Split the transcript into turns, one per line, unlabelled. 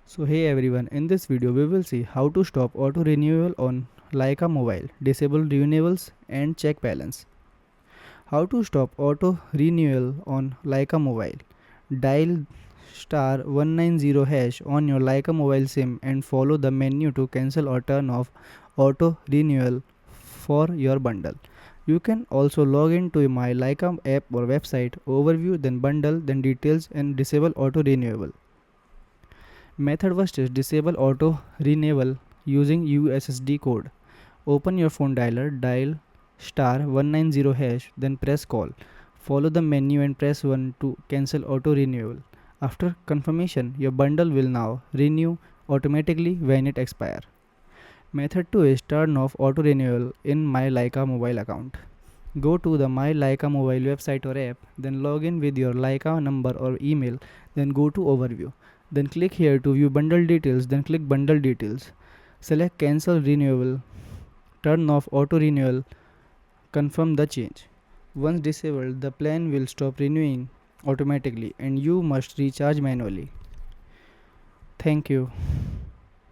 So hey everyone, in this video we will see how to stop auto renewal on Lycamobile, disable renewals and check balance. How to stop auto renewal on Lycamobile. Dial star 190 hash on your Lycamobile SIM and follow the menu to cancel or turn off auto renewal for your bundle. You can also log into my Lycam app or website, overview, then bundle, then details and disable auto renewal. Method first is disable auto renewal using USSD code. Open your phone dialer, dial star 190 hash, then press call. Follow the menu and press 1 to cancel auto renewal. After confirmation, your bundle will now renew automatically when it expires. Method 2 is turn off auto renewal in My Lycamobile account. Go to the My Lycamobile website or app, then log in with your Lyca number or email, then go to overview. Then click here to view bundle details, then click bundle details. Select cancel renewal, turn off auto renewal, confirm the change. Once disabled, the plan will stop renewing automatically and you must recharge manually. Thank you.